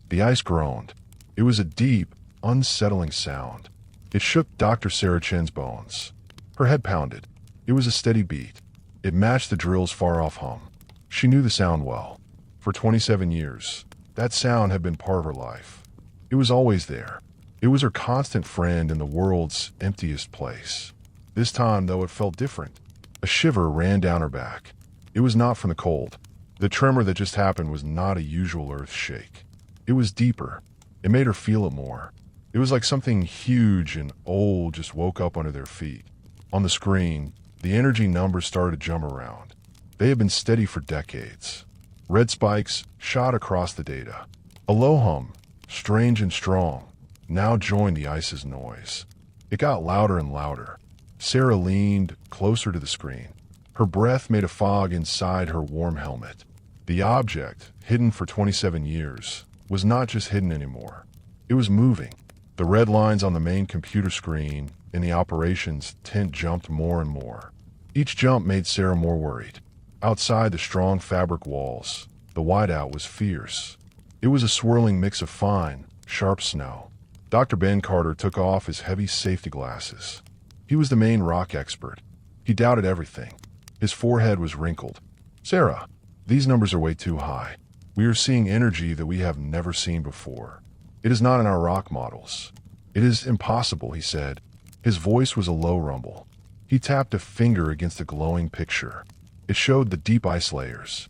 The ice groaned. It was a deep, unsettling sound. It shook Dr. Sarah Chen's bones. Her head pounded. It was a steady beat. It matched the drill's far-off hum. She knew the sound well. For 27 years, that sound had been part of her life. It was always there. It was her constant friend in the world's emptiest place. This time, though, it felt different. A shiver ran down her back. It was not from the cold. The tremor that just happened was not a usual earth shake. It was deeper. It made her feel it more. It was like something huge and old just woke up under their feet. On the screen, the energy numbers started to jump around. They had been steady for decades. Red spikes shot across the data. A low hum, strange and strong, now joined the ice's noise. It got louder and louder. Sarah leaned closer to the screen. Her breath made a fog inside her warm helmet. The object, hidden for 27 years, was not just hidden anymore. It was moving. The red lines on the main computer screen in the operations tent jumped more and more. Each jump made Sarah more worried. Outside the strong fabric walls, the whiteout was fierce. It was a swirling mix of fine, sharp snow. Dr. Ben Carter took off his heavy safety glasses. He was the main rock expert. He doubted everything. His forehead was wrinkled. "Sarah, these numbers are way too high. We are seeing energy that we have never seen before. It is not in our rock models. It is impossible," he said. His voice was a low rumble. He tapped a finger against a glowing picture. It showed the deep ice layers.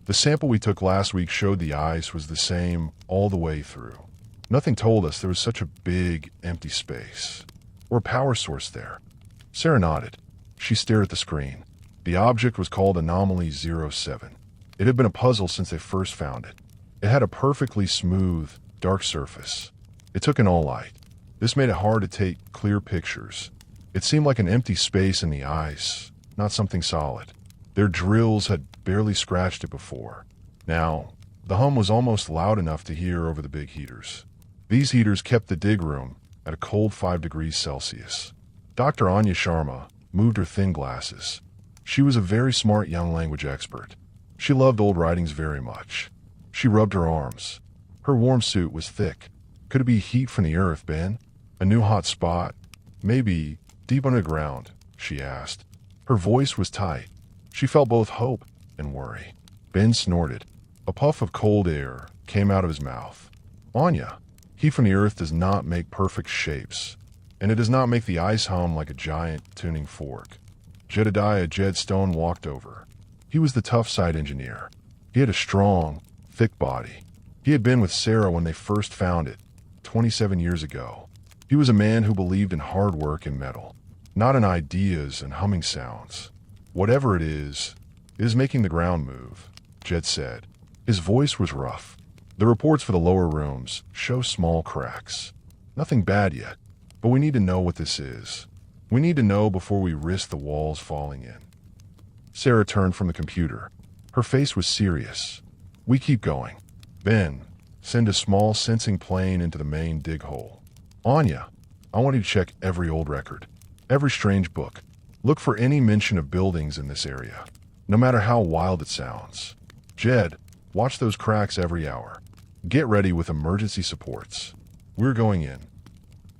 The sample we took last week showed the ice was the same all the way through. Nothing told us there was such a big, empty space. Or a power source there. Sarah nodded. She stared at the screen. The object was called Anomaly 07. It had been a puzzle since they first found it. It had a perfectly smooth, dark surface. It took in all light. This made it hard to take clear pictures. It seemed like an empty space in the ice, not something solid. Their drills had barely scratched it before. Now, the hum was almost loud enough to hear over the big heaters. These heaters kept the dig room at a cold 5 degrees Celsius. Dr. Anya Sharma moved her thin glasses. She was a very smart young language expert. She loved old writings very much. She rubbed her arms. Her warm suit was thick. Could it be heat from the earth, Ben? A new hot spot? Maybe deep underground, she asked. Her voice was tight. She felt both hope and worry. Ben snorted. A puff of cold air came out of his mouth. "Anya, heat from the earth does not make perfect shapes, and it does not make the ice hum like a giant tuning fork." Jedediah Jed Stone walked over. He was the tough site engineer. He had a strong, thick body. He had been with Sarah when they first found it, 27 years ago. He was a man who believed in hard work and metal, not in ideas and humming sounds. "Whatever it is making the ground move," Jed said. His voice was rough. "The reports for the lower rooms show small cracks. Nothing bad yet, but we need to know what this is. We need to know before we risk the walls falling in." Sarah turned from the computer. Her face was serious. "We keep going. Ben, send a small sensing plane into the main dig hole. Anya, I want you to check every old record, every strange book. Look for any mention of buildings in this area, no matter how wild it sounds. Jed, watch those cracks every hour. Get ready with emergency supports. We're going in."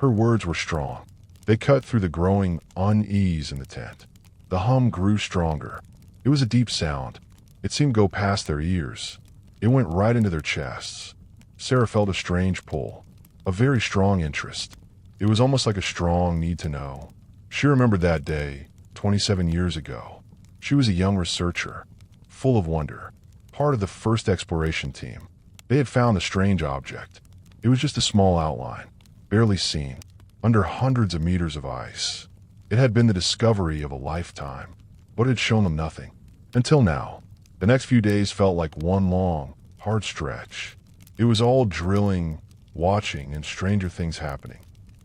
Her words were strong. They cut through the growing unease in the tent. The hum grew stronger. It was a deep sound. It seemed to go past their ears. It went right into their chests. Sarah felt a strange pull, a very strong interest. It was almost like a strong need to know. She remembered that day, 27 years ago. She was a young researcher, full of wonder, part of the first exploration team. They had found the strange object. It was just a small outline, barely seen, under hundreds of meters of ice. It had been the discovery of a lifetime, but it had shown them nothing. Until now. The next few days felt like one long, hard stretch. It was all drilling, watching, and stranger things happening.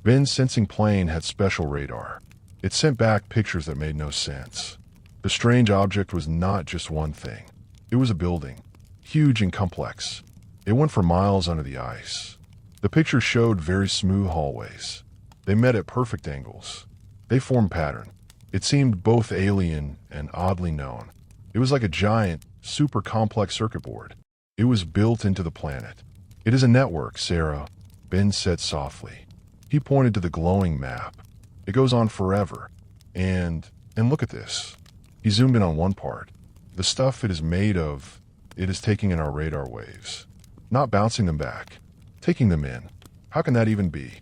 Ben's sensing plane had special radar. It sent back pictures that made no sense. The strange object was not just one thing. It was a building, huge and complex. It went for miles under the ice. The pictures showed very smooth hallways. They met at perfect angles. They formed pattern. It seemed both alien and oddly known. It was like a giant, super complex circuit board. It was built into the planet. It is a network, Sarah, Ben said softly. He pointed to the glowing map. It goes on forever. And look at this. He zoomed in on one part. The stuff it is made of, it is taking in our radar waves. Not bouncing them back. Taking them in. How can that even be?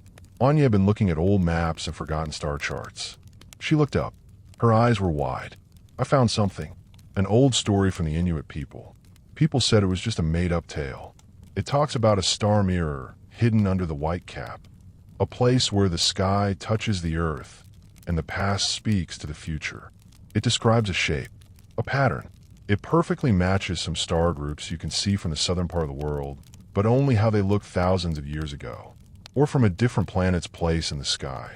Anya had been looking at old maps and forgotten star charts. She looked up. Her eyes were wide. I found something. An old story from the Inuit people. People said it was just a made-up tale. It talks about a star mirror hidden under the white cap. A place where the sky touches the earth and the past speaks to the future. It describes a shape, a pattern. It perfectly matches some star groups you can see from the southern part of the world, but only how they looked thousands of years ago, or from a different planet's place in the sky.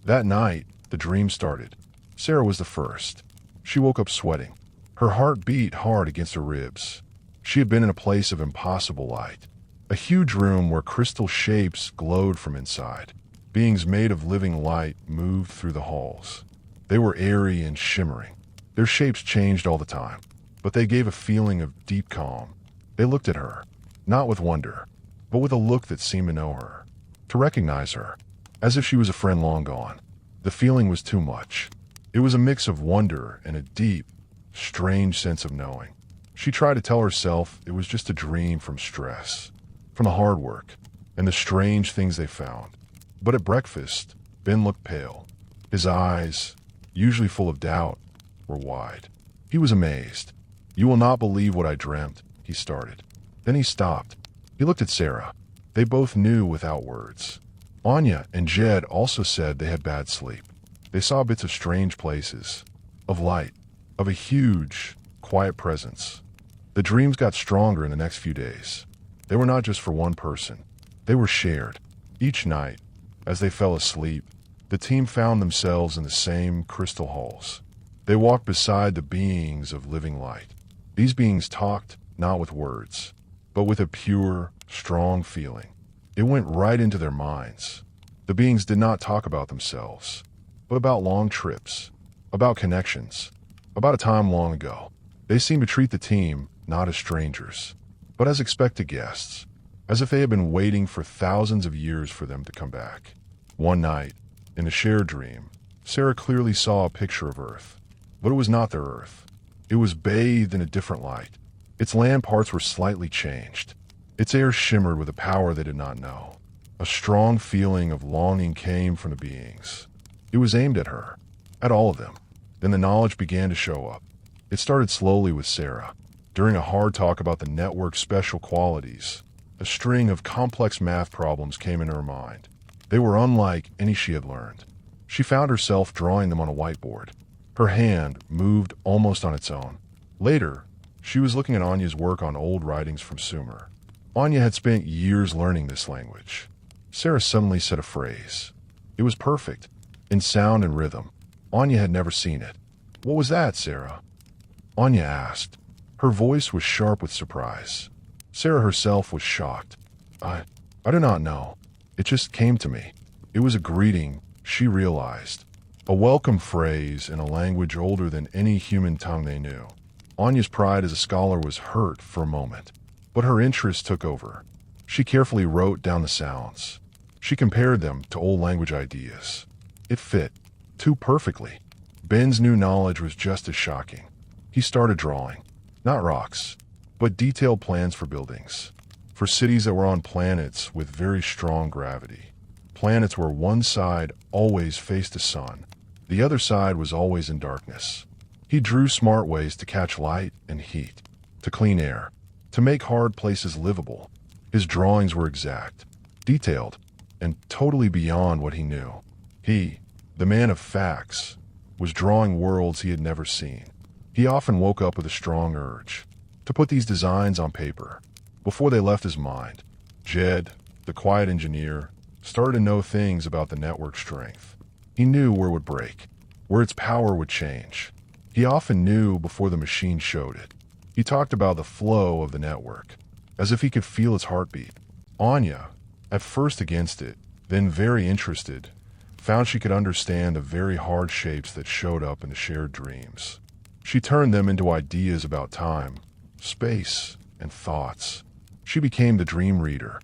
That night, the dream started. Sarah was the first. She woke up sweating. Her heart beat hard against her ribs. She had been in a place of impossible light. A huge room where crystal shapes glowed from inside. Beings made of living light moved through the halls. They were airy and shimmering. Their shapes changed all the time, but they gave a feeling of deep calm. They looked at her, not with wonder, but with a look that seemed to know her, to recognize her, as if she was a friend long gone. The feeling was too much. It was a mix of wonder and a deep, strange sense of knowing. She tried to tell herself it was just a dream from stress, from the hard work, and the strange things they found. But at breakfast, Ben looked pale. His eyes, usually full of doubt, were wide. He was amazed. "You will not believe what I dreamt," he started. Then he stopped. He looked at Sarah. They both knew without words. Anya and Jed also said they had bad sleep. They saw bits of strange places, of light, of a huge, quiet presence. The dreams got stronger in the next few days. They were not just for one person. They were shared. Each night, as they fell asleep, the team found themselves in the same crystal halls. They walked beside the beings of living light. These beings talked, not with words, but with a pure, strong feeling. It went right into their minds. The beings did not talk about themselves, but about long trips, about connections, about a time long ago. They seemed to treat the team not as strangers, but as expected guests, as if they had been waiting for thousands of years for them to come back. One night, in a shared dream, Sarah clearly saw a picture of Earth, but it was not their Earth. It was bathed in a different light. Its land parts were slightly changed. Its air shimmered with a power they did not know. A strong feeling of longing came from the beings. It was aimed at her, at all of them. Then the knowledge began to show up. It started slowly with Sarah. During a hard talk about the network's special qualities, a string of complex math problems came into her mind. They were unlike any she had learned. She found herself drawing them on a whiteboard. Her hand moved almost on its own. Later, she was looking at Anya's work on old writings from Sumer. Anya had spent years learning this language. Sarah suddenly said a phrase. It was perfect, in sound and rhythm. Anya had never seen it. "What was that, Sarah?" Anya asked. Her voice was sharp with surprise. Sarah herself was shocked. I do not know. It just came to me. It was a greeting, she realized. A welcome phrase in a language older than any human tongue they knew. Anya's pride as a scholar was hurt for a moment, but her interest took over. She carefully wrote down the sounds. She compared them to old language ideas. It fit, too perfectly. Ben's new knowledge was just as shocking. He started drawing, not rocks, but detailed plans for buildings, for cities that were on planets with very strong gravity, planets where one side always faced the sun, the other side was always in darkness. He drew smart ways to catch light and heat, to clean air, to make hard places livable. His drawings were exact, detailed, and totally beyond what he knew. He, the man of facts, was drawing worlds he had never seen. He often woke up with a strong urge to put these designs on paper. Before they left his mind, Jed, the quiet engineer, started to know things about the network's strength. He knew where it would break, where its power would change. He often knew before the machine showed it. He talked about the flow of the network, as if he could feel its heartbeat. Anya, at first against it, then very interested, found she could understand the very hard shapes that showed up in the shared dreams. She turned them into ideas about time, space, and thoughts. She became the dream reader,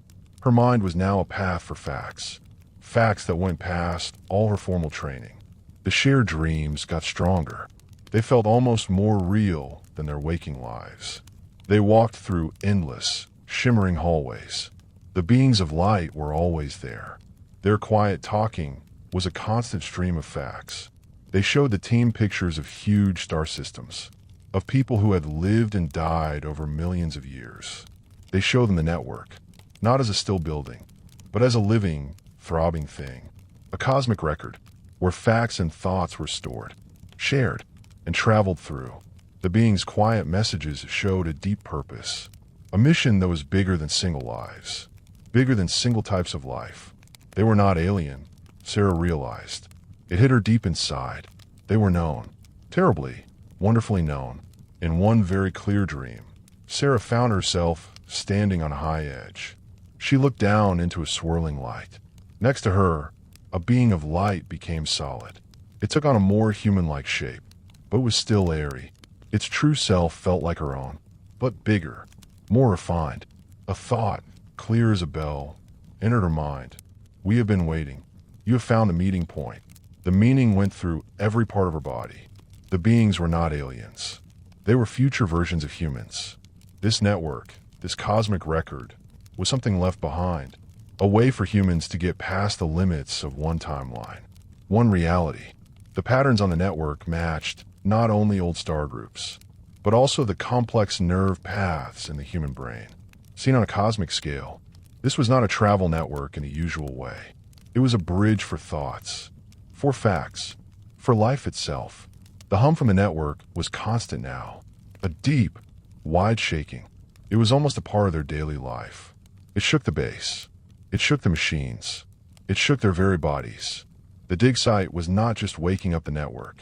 Her mind was now a path for facts. Facts that went past all her formal training. The shared dreams got stronger. They felt almost more real than their waking lives. They walked through endless, shimmering hallways. The beings of light were always there. Their quiet talking was a constant stream of facts. They showed the team pictures of huge star systems, of people who had lived and died over millions of years. They showed them the network, not as a still building, but as a living, throbbing thing, a cosmic record where facts and thoughts were stored, shared, and traveled through. The beings' quiet messages showed a deep purpose, a mission that was bigger than single lives, bigger than single types of life. They were not alien, Sarah realized. It hit her deep inside. They were known, terribly, wonderfully known. In one very clear dream, Sarah found herself standing on a high edge. She looked down into a swirling light. Next to her, a being of light became solid. It took on a more human-like shape, but was still airy. Its true self felt like her own, but bigger, more refined. A thought, clear as a bell, entered her mind. We have been waiting. You have found the meeting point. The meaning went through every part of her body. The beings were not aliens. They were future versions of humans. This network, this cosmic record, was something left behind, a way for humans to get past the limits of one timeline, one reality. The patterns on the network matched not only old star groups, but also the complex nerve paths in the human brain. Seen on a cosmic scale, this was not a travel network in the usual way. It was a bridge for thoughts, for facts, for life itself. The hum from the network was constant now, a deep, wide shaking. It was almost a part of their daily life. It shook the base. It shook the machines. It shook their very bodies. The dig site was not just waking up the network.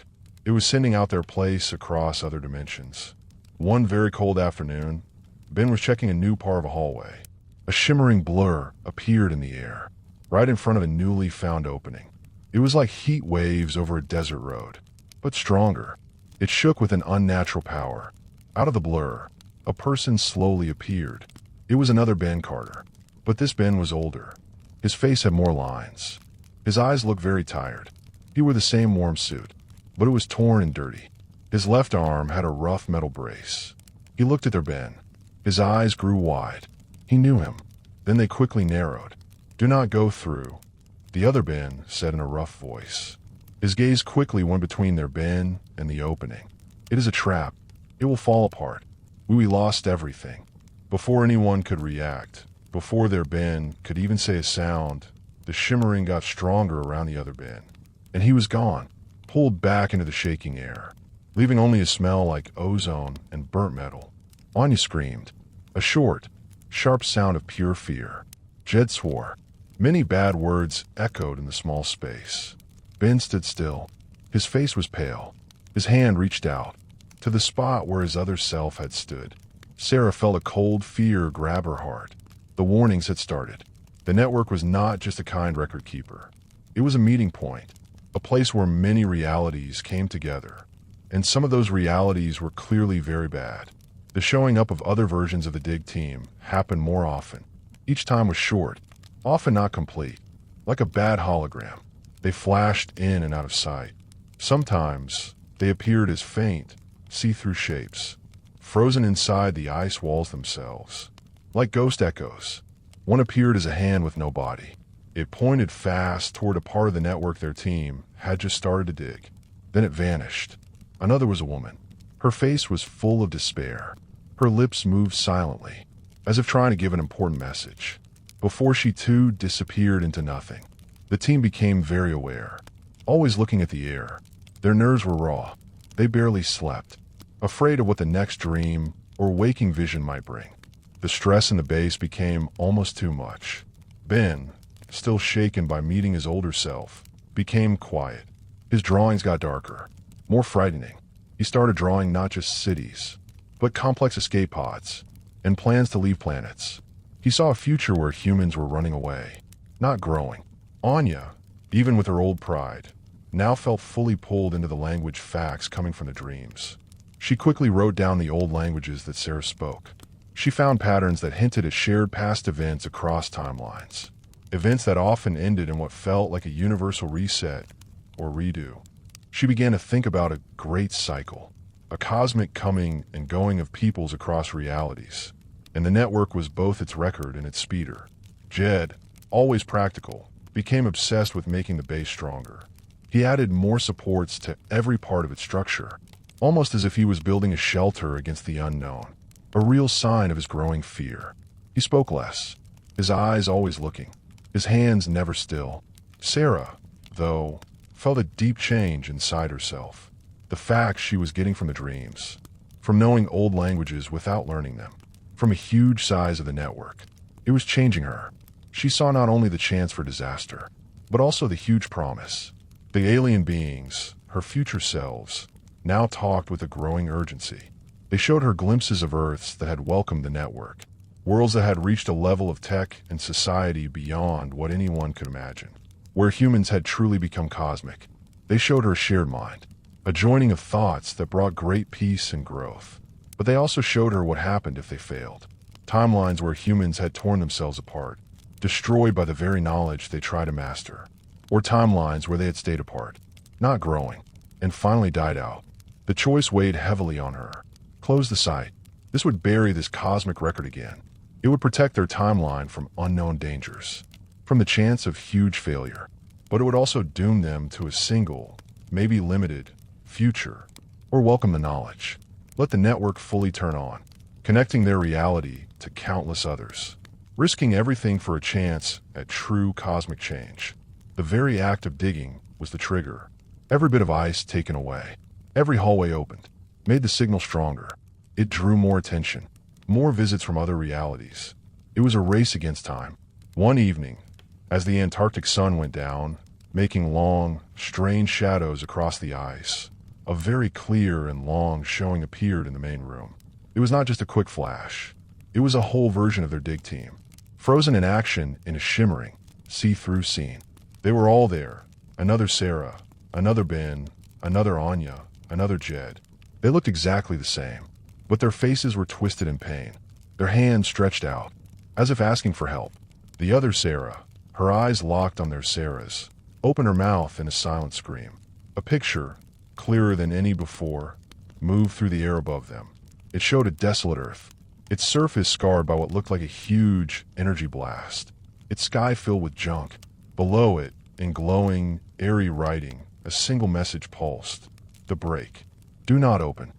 It was sending out their place across other dimensions. One very cold afternoon, Ben was checking a new part of a hallway. A shimmering blur appeared in the air, right in front of a newly found opening. It was like heat waves over a desert road, but stronger. It shook with an unnatural power. Out of the blur, a person slowly appeared. It was another Ben Carter, but this Ben was older. His face had more lines. His eyes looked very tired. He wore the same warm suit, but it was torn and dirty. His left arm had a rough metal brace. He looked at their Ben. His eyes grew wide. He knew him. Then they quickly narrowed. "Do not go through," the other Ben said in a rough voice. His gaze quickly went between their Ben and the opening. "It is a trap. It will fall apart. We lost everything." Before anyone could react, before their Ben could even say a sound, the shimmering got stronger around the other Ben, and he was gone, pulled back into the shaking air, leaving only a smell like ozone and burnt metal. Anya screamed, a short, sharp sound of pure fear. Jed swore. Many bad words echoed in the small space. Ben stood still. His face was pale. His hand reached out to the spot where his other self had stood. Sarah felt a cold fear grab her heart. The warnings had started. The network was not just a kind record keeper. It was a meeting point, a place where many realities came together. And some of those realities were clearly very bad. The showing up of other versions of the dig team happened more often. Each time was short, often not complete, like a bad hologram. They flashed in and out of sight. Sometimes they appeared as faint, see-through shapes, frozen inside the ice walls themselves. Like ghost echoes, one appeared as a hand with no body. It pointed fast toward a part of the network their team had just started to dig. Then it vanished. Another was a woman. Her face was full of despair. Her lips moved silently, as if trying to give an important message. Before she too disappeared into nothing, the team became very aware, always looking at the air. Their nerves were raw. They barely slept, afraid of what the next dream or waking vision might bring. The stress in the base became almost too much. Ben, still shaken by meeting his older self, became quiet. His drawings got darker, more frightening. He started drawing not just cities, but complex escape pods and plans to leave planets. He saw a future where humans were running away, not growing. Anya, even with her old pride, now felt fully pulled into the language facts coming from the dreams. She quickly wrote down the old languages that Sarah spoke. She found patterns that hinted at shared past events across timelines. Events that often ended in what felt like a universal reset or redo. She began to think about a great cycle, a cosmic coming and going of peoples across realities. And the network was both its record and its speeder. Jed, always practical, became obsessed with making the base stronger. He added more supports to every part of its structure, almost as if he was building a shelter against the unknown, a real sign of his growing fear. He spoke less, his eyes always looking, his hands never still. Sarah, though, felt a deep change inside herself. The facts she was getting from the dreams, from knowing old languages without learning them, from a huge size of the network. It was changing her. She saw not only the chance for disaster, but also the huge promise. The alien beings, her future selves, now talked with a growing urgency. They showed her glimpses of Earths that had welcomed the network, worlds that had reached a level of tech and society beyond what anyone could imagine, where humans had truly become cosmic. They showed her a shared mind, a joining of thoughts that brought great peace and growth. But they also showed her what happened if they failed. Timelines where humans had torn themselves apart, destroyed by the very knowledge they tried to master. Or timelines where they had stayed apart, not growing, and finally died out. The choice weighed heavily on her. Close the site. This would bury this cosmic record again. It would protect their timeline from unknown dangers, from the chance of huge failure. But it would also doom them to a single, maybe limited, future, or welcome the knowledge. Let the network fully turn on, connecting their reality to countless others, risking everything for a chance at true cosmic change. The very act of digging was the trigger. Every bit of ice taken away, every hallway opened, made the signal stronger. It drew more attention, more visits from other realities. It was a race against time. One evening, as the Antarctic sun went down, making long, strange shadows across the ice, a very clear and long showing appeared in the main room. It was not just a quick flash. It was a whole version of their dig team, frozen in action in a shimmering, see-through scene. They were all there. Another Sarah, another Ben, another Anya, another Jed. They looked exactly the same, but their faces were twisted in pain, their hands stretched out, as if asking for help. The other Sarah, her eyes locked on their Sarah's, opened her mouth in a silent scream. A picture, clearer than any before, moved through the air above them. It showed a desolate Earth, its surface scarred by what looked like a huge energy blast, its sky filled with junk. Below it, in glowing, airy writing, a single message pulsed. The break. Do not open.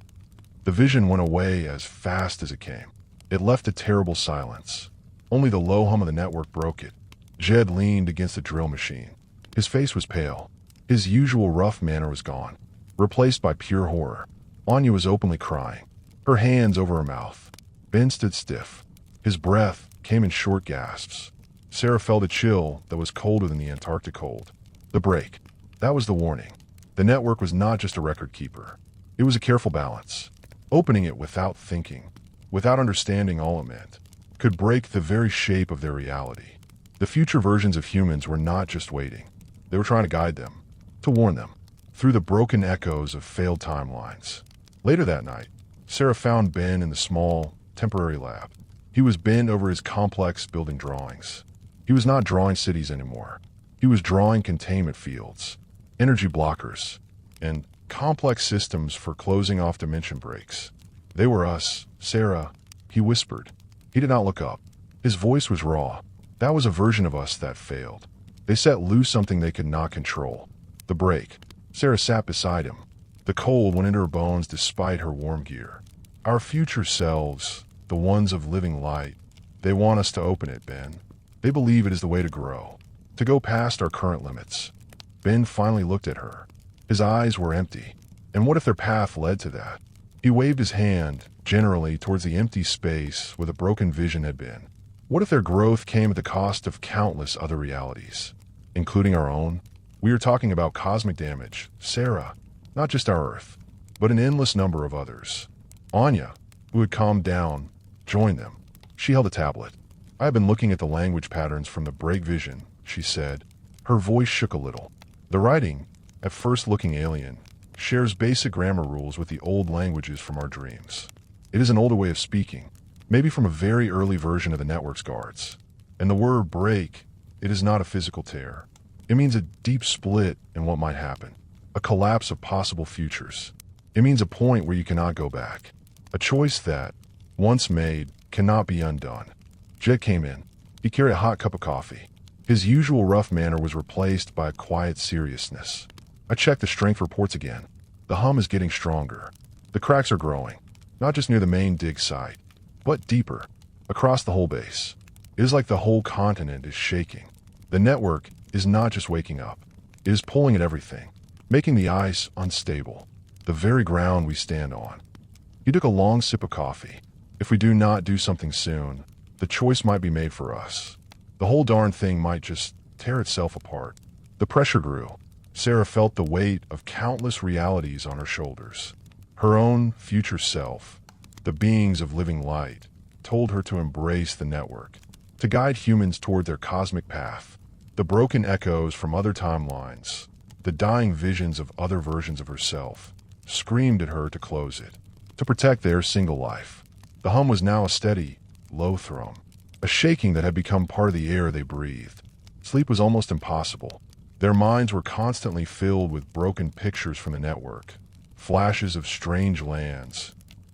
The vision went away as fast as it came. It left a terrible silence. Only the low hum of the network broke it. Jed leaned against the drill machine. His face was pale. His usual rough manner was gone, replaced by pure horror. Anya was openly crying, her hands over her mouth. Ben stood stiff. His breath came in short gasps. Sarah felt a chill that was colder than the Antarctic cold. The break. That was the warning. The network was not just a record keeper. It was a careful balance. Opening it without thinking, without understanding all it meant, could break the very shape of their reality. The future versions of humans were not just waiting. They were trying to guide them, to warn them, through the broken echoes of failed timelines. Later that night, Sarah found Ben in the small, temporary lab. He was bent over his complex building drawings. He was not drawing cities anymore. He was drawing containment fields, energy blockers, and complex systems for closing off dimension breaks. They were us, Sarah, he whispered. He did not look up. His voice was raw. That was a version of us that failed. They set loose something they could not control. The break. Sarah sat beside him. The cold went into her bones despite her warm gear. Our future selves, the ones of living light, they want us to open it, Ben. They believe it is the way to grow, to go past our current limits. Ben finally looked at her. His eyes were empty. And what if their path led to that? He waved his hand, generally, towards the empty space where the broken vision had been. What if their growth came at the cost of countless other realities, including our own? We are talking about cosmic damage, Sarah, not just our Earth, but an endless number of others. Anya, who had calmed down, joined them. She held a tablet. I have been looking at the language patterns from the break vision, she said. Her voice shook a little. The writing, at first looking alien, shares basic grammar rules with the old languages from our dreams. It is an older way of speaking, maybe from a very early version of the network's guards. And the word break, it is not a physical tear. It means a deep split in what might happen, a collapse of possible futures. It means a point where you cannot go back, a choice that, once made, cannot be undone. Jet came in. He carried a hot cup of coffee. His usual rough manner was replaced by a quiet seriousness. I checked the strength reports again. The hum is getting stronger. The cracks are growing, not just near the main dig site, but deeper, across the whole base. It is like the whole continent is shaking. The network is not just waking up. It is pulling at everything, making the ice unstable, the very ground we stand on. He took a long sip of coffee. If we do not do something soon, the choice might be made for us. The whole darn thing might just tear itself apart. The pressure grew. Sarah felt the weight of countless realities on her shoulders. Her own future self, the beings of living light, told her to embrace the network, to guide humans toward their cosmic path. The broken echoes from other timelines, the dying visions of other versions of herself, screamed at her to close it, to protect their single life. The hum was now a steady, low thrum, a shaking that had become part of the air they breathed. Sleep was almost impossible. Their minds were constantly filled with broken pictures from the network, flashes of strange lands,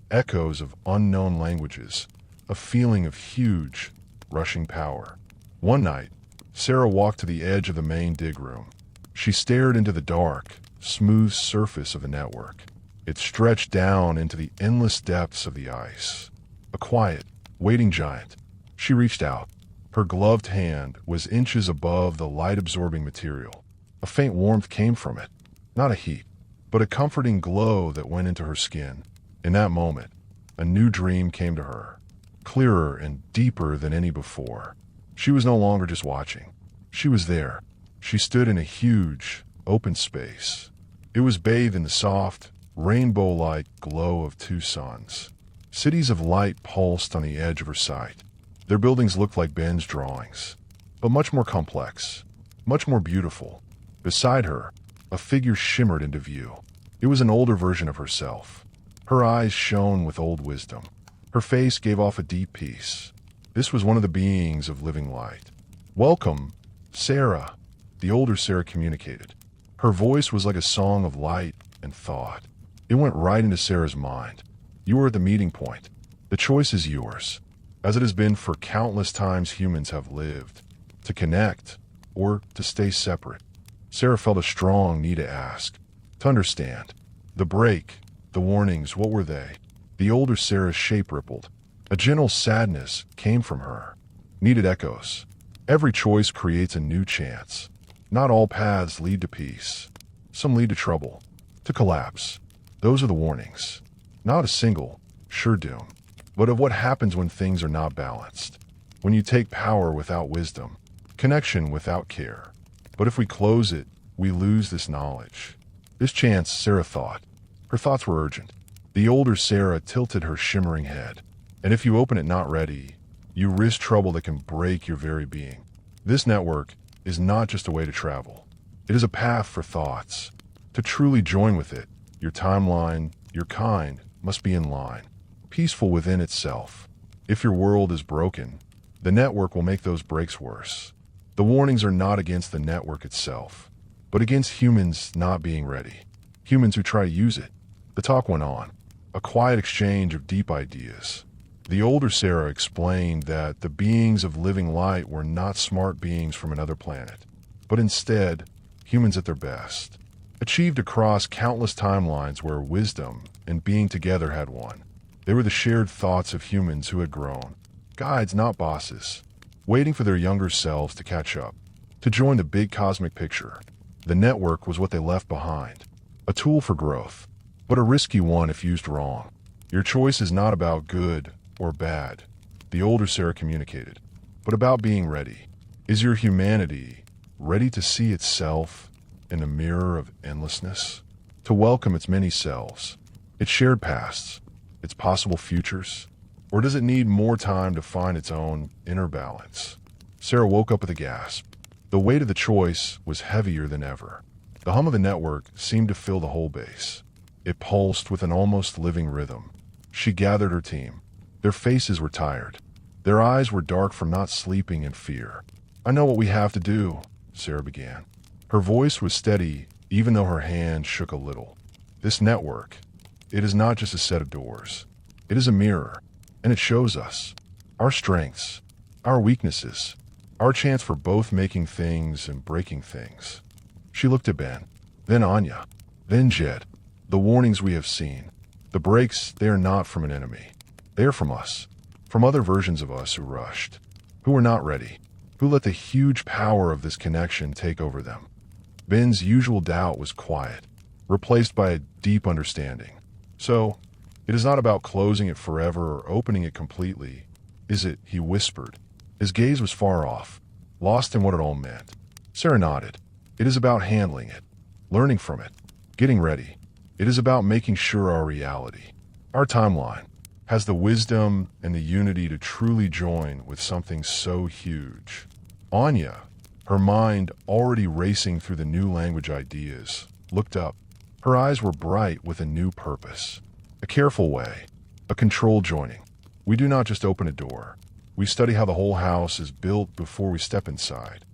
echoes of unknown languages, a feeling of huge, rushing power. One night, Sarah walked to the edge of the main dig room. She stared into the dark, smooth surface of the network. It stretched down into the endless depths of the ice. A quiet, waiting giant. She reached out. Her gloved hand was inches above the light-absorbing material. A faint warmth came from it. Not a heat, but a comforting glow that went into her skin. In that moment, a new dream came to her, clearer and deeper than any before. She was no longer just watching. She was there. She stood in a huge, open space. It was bathed in the soft, rainbow-like glow of two suns. Cities of light pulsed on the edge of her sight. Their buildings looked like Ben's drawings, but much more complex, much more beautiful. Beside her, a figure shimmered into view. It was an older version of herself. Her eyes shone with old wisdom. Her face gave off a deep peace. This was one of the beings of living light. "Welcome, Sarah," the older Sarah communicated. Her voice was like a song of light and thought. It went right into Sarah's mind. "You are at the meeting point. The choice is yours, as it has been for countless times humans have lived, to connect or to stay separate." Sarah felt a strong need to ask, to understand. The break, the warnings, what were they? The older Sarah's shape rippled. A gentle sadness came from her. Needed echoes. Every choice creates a new chance. Not all paths lead to peace. Some lead to trouble, to collapse. Those are the warnings. Not a single, sure doom, but of what happens when things are not balanced. When you take power without wisdom, connection without care. But if we close it, we lose this knowledge. This chance, Sarah thought. Her thoughts were urgent. The older Sarah tilted her shimmering head. And if you open it not ready, you risk trouble that can break your very being. This network is not just a way to travel. It is a path for thoughts. To truly join with it, your timeline, your kind, must be in line, peaceful within itself. If your world is broken, the network will make those breaks worse. The warnings are not against the network itself, but against humans not being ready. Humans who try to use it. The talk went on, a quiet exchange of deep ideas. The older Sarah explained that the beings of living light were not smart beings from another planet, but instead humans at their best, achieved across countless timelines where wisdom and being together had won. They were the shared thoughts of humans who had grown, guides, not bosses, waiting for their younger selves to catch up, to join the big cosmic picture. The network was what they left behind, a tool for growth, but a risky one if used wrong. Your choice is not about good or bad, the older Sarah communicated, but about being ready. Is your humanity ready to see itself in a mirror of endlessness? To welcome its many selves, its shared pasts, its possible futures? Or does it need more time to find its own inner balance? Sarah woke up with a gasp. The weight of the choice was heavier than ever. The hum of the network seemed to fill the whole base. It pulsed with an almost living rhythm. She gathered her team. Their faces were tired. Their eyes were dark from not sleeping in fear. "I know what we have to do," Sarah began. Her voice was steady, even though her hand shook a little. "This network, it is not just a set of doors. It is a mirror, and it shows us our strengths, our weaknesses, our chance for both making things and breaking things." She looked at Ben, then Anya, then Jed. "The warnings we have seen, the breaks, they are not from an enemy. They are from us, from other versions of us who rushed, who were not ready, who let the huge power of this connection take over them." Ben's usual doubt was quiet, replaced by a deep understanding. "So, it is not about closing it forever or opening it completely, is it?" he whispered. His gaze was far off, lost in what it all meant. Sarah nodded. "It is about handling it, learning from it, getting ready. It is about making sure our reality, our timeline, has the wisdom and the unity to truly join with something so huge." Anya, her mind already racing through the new language ideas, looked up. Her eyes were bright with a new purpose. A careful way, a controlled joining. "We do not just open a door. We study how the whole house is built before we step inside."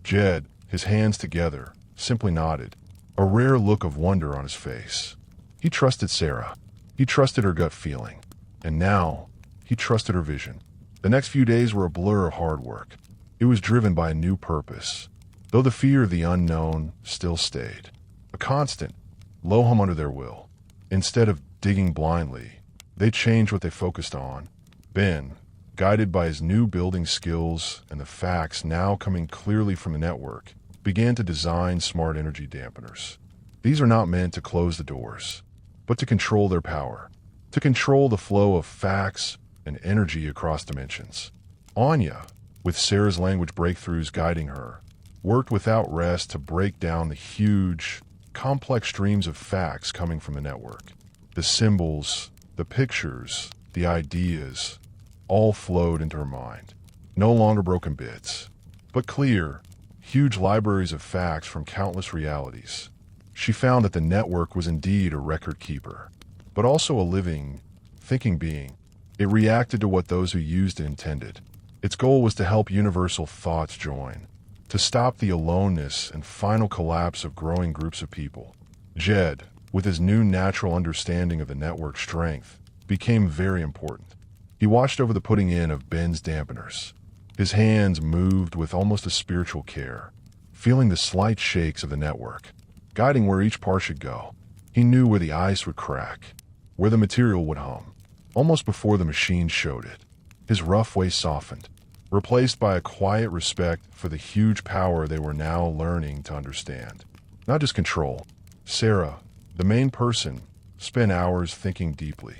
Jed, his hands together, simply nodded, a rare look of wonder on his face. He trusted Sarah. He trusted her gut feeling. And now, he trusted her vision. The next few days were a blur of hard work. It was driven by a new purpose, though the fear of the unknown still stayed. A constant, low hum under their will. Instead of digging blindly, they changed what they focused on. Ben, guided by his new building skills and the facts now coming clearly from the network, began to design smart energy dampeners. These are not meant to close the doors, but to control their power, to control the flow of facts and energy across dimensions. Anya, with Sarah's language breakthroughs guiding her, worked without rest to break down the huge, complex streams of facts coming from the network. The symbols, the pictures, the ideas, all flowed into her mind. No longer broken bits, but clear, huge libraries of facts from countless realities. She found that the network was indeed a record keeper, but also a living, thinking being. It reacted to what those who used it intended. Its goal was to help universal thoughts join, to stop the aloneness and final collapse of growing groups of people. Jed, with his new natural understanding of the network's strength, became very important. He watched over the putting in of Ben's dampeners. His hands moved with almost a spiritual care, feeling the slight shakes of the network, guiding where each part should go. He knew where the ice would crack, where the material would hum, almost before the machine showed it. His rough way softened, replaced by a quiet respect for the huge power they were now learning to understand. Not just control. Sarah, the main person, spent hours thinking deeply.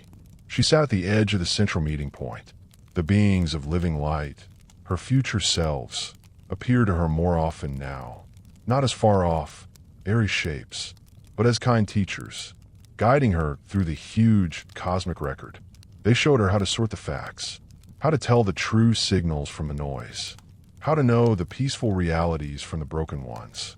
She sat at the edge of the central meeting point. The beings of living light, her future selves, appeared to her more often now. Not as far off, airy shapes, but as kind teachers, guiding her through the huge cosmic record. They showed her how to sort the facts, how to tell the true signals from the noise, how to know the peaceful realities from the broken ones.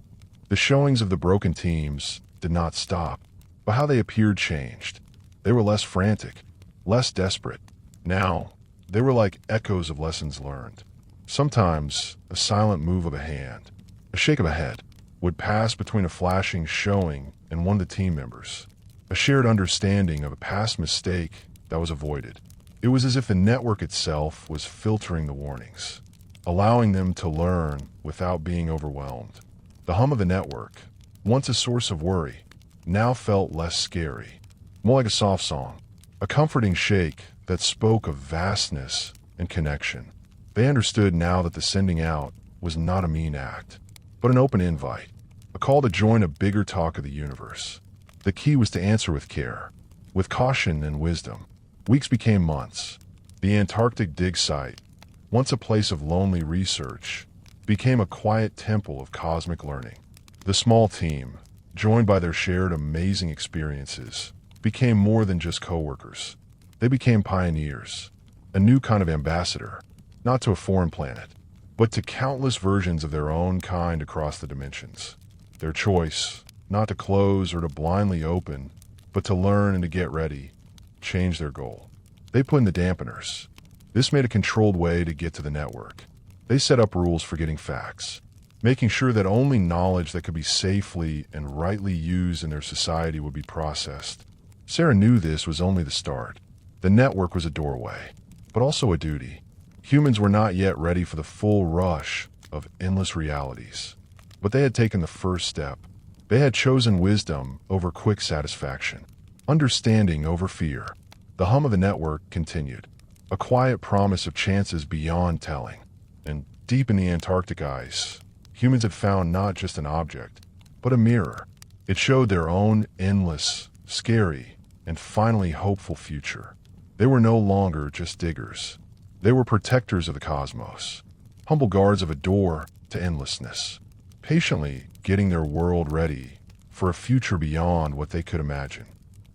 The showings of the broken teams did not stop, but how they appeared changed. They were less frantic, less desperate. Now, they were like echoes of lessons learned. Sometimes, a silent move of a hand, a shake of a head, would pass between a flashing showing and one of the team members. A shared understanding of a past mistake that was avoided. It was as if the network itself was filtering the warnings, allowing them to learn without being overwhelmed. The hum of the network, once a source of worry, now felt less scary, more like a soft song, a comforting shake that spoke of vastness and connection. They understood now that the sending out was not a mean act, but an open invite, a call to join a bigger talk of the universe. The key was to answer with care, with caution and wisdom. Weeks became months. The Antarctic dig site, once a place of lonely research, became a quiet temple of cosmic learning. The small team, joined by their shared amazing experiences, became more than just co-workers. They became pioneers, a new kind of ambassador, not to a foreign planet, but to countless versions of their own kind across the dimensions. Their choice, not to close or to blindly open, but to learn and to get ready, changed their goal. They put in the dampeners. This made a controlled way to get to the network. They set up rules for getting facts, making sure that only knowledge that could be safely and rightly used in their society would be processed. Sarah knew this was only the start. The network was a doorway, but also a duty. Humans were not yet ready for the full rush of endless realities. But they had taken the first step. They had chosen wisdom over quick satisfaction, understanding over fear. The hum of the network continued, a quiet promise of chances beyond telling. And deep in the Antarctic ice, humans had found not just an object, but a mirror. It showed their own endless, scary, and finally hopeful future. They were no longer just diggers. They were protectors of the cosmos, humble guards of a door to endlessness, patiently getting their world ready for a future beyond what they could imagine.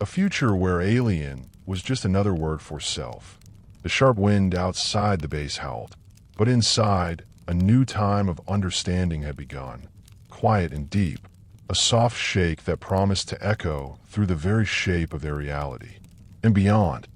A future where alien was just another word for self. The sharp wind outside the base howled, but inside, a new time of understanding had begun, quiet and deep, a soft shake that promised to echo through the very shape of their reality. And beyond,